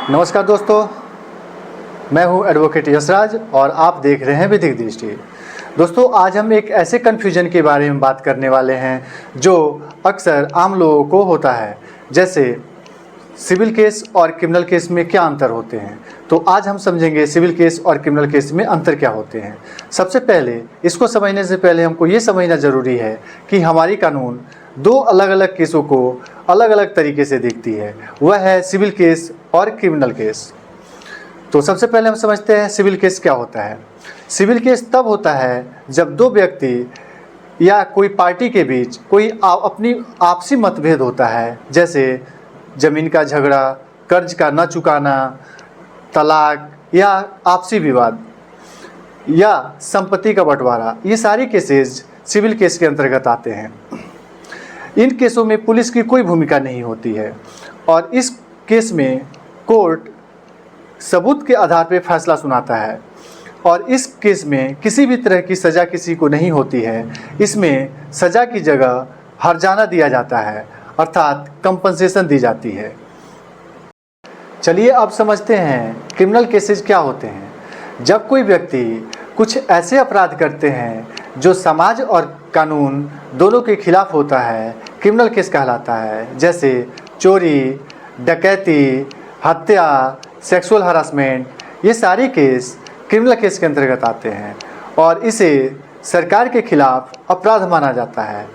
नमस्कार दोस्तों, मैं हूं एडवोकेट यशराज और आप देख रहे हैं विधिक दृष्टि। दोस्तों, आज हम एक ऐसे कन्फ्यूजन के बारे में बात करने वाले हैं जो अक्सर आम लोगों को होता है, जैसे सिविल केस और क्रिमिनल केस में क्या अंतर होते हैं। तो आज हम समझेंगे सिविल केस और क्रिमिनल केस में अंतर क्या होते हैं। सबसे पहले इसको समझने से पहले हमको ये समझना ज़रूरी है कि हमारी कानून दो अलग अलग केसों को अलग अलग तरीके से देखती है, वह है सिविल केस और क्रिमिनल केस। तो सबसे पहले हम समझते हैं सिविल केस क्या होता है। सिविल केस तब होता है जब दो व्यक्ति या कोई पार्टी के बीच कोई अपनी आपसी मतभेद होता है, जैसे ज़मीन का झगड़ा, कर्ज का न चुकाना, तलाक या आपसी विवाद या संपत्ति का बंटवारा। ये सारी केसेस सिविल केस के अंतर्गत आते हैं। इन केसों में पुलिस की कोई भूमिका नहीं होती है और इस केस में कोर्ट सबूत के आधार पर फैसला सुनाता है और इस केस में किसी भी तरह की सज़ा किसी को नहीं होती है। इसमें सज़ा की जगह हर्जाना दिया जाता है, अर्थात कंपनसेशन दी जाती है। चलिए अब समझते हैं क्रिमिनल केसेस क्या होते हैं। जब कोई व्यक्ति कुछ ऐसे अपराध करते हैं जो समाज और कानून दोनों के खिलाफ होता है, क्रिमिनल केस कहलाता है। जैसे चोरी, डकैती, हत्या, सेक्सुअल हरासमेंट, ये सारे केस क्रिमिनल केस के अंतर्गत आते हैं और इसे सरकार के खिलाफ अपराध माना जाता है।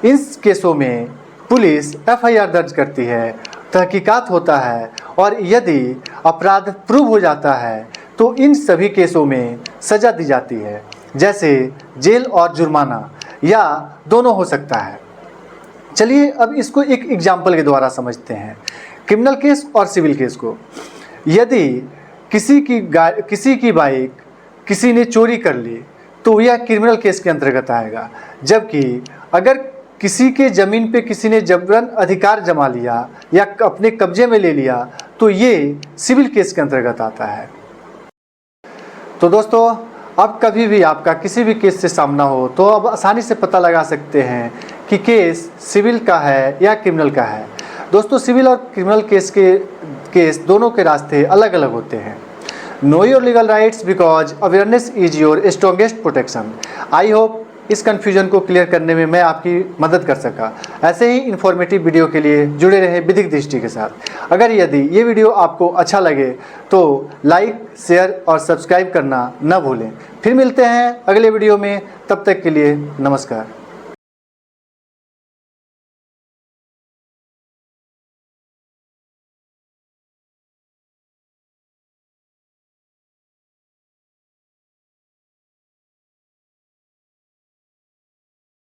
इन केसों में पुलिस एफआईआर दर्ज करती है, तहकीकात होता है और यदि अपराध प्रूव हो जाता है तो इन सभी केसों में सज़ा दी जाती है, जैसे जेल और जुर्माना या दोनों हो सकता है। चलिए अब इसको एक एग्जाम्पल के द्वारा समझते हैं, क्रिमिनल केस और सिविल केस को। यदि किसी की बाइक किसी ने चोरी कर ली तो यह क्रिमिनल केस के अंतर्गत आएगा, जबकि अगर किसी के ज़मीन पे किसी ने जबरन अधिकार जमा लिया या अपने कब्जे में ले लिया तो ये सिविल केस के अंतर्गत आता है। तो दोस्तों, अब कभी भी आपका किसी भी केस से सामना हो तो अब आसानी से पता लगा सकते हैं कि केस सिविल का है या क्रिमिनल का है। दोस्तों, सिविल और क्रिमिनल केस दोनों के रास्ते अलग अलग होते हैं। Know your legal rights because awareness is your strongest protection. I hope इस कन्फ्यूजन को क्लियर करने में मैं आपकी मदद कर सका। ऐसे ही इन्फॉर्मेटिव वीडियो के लिए जुड़े रहे विधिक दृष्टि के साथ। अगर यदि ये वीडियो आपको अच्छा लगे तो लाइक, शेयर और सब्सक्राइब करना न भूलें। फिर मिलते हैं अगले वीडियो में, तब तक के लिए नमस्कार।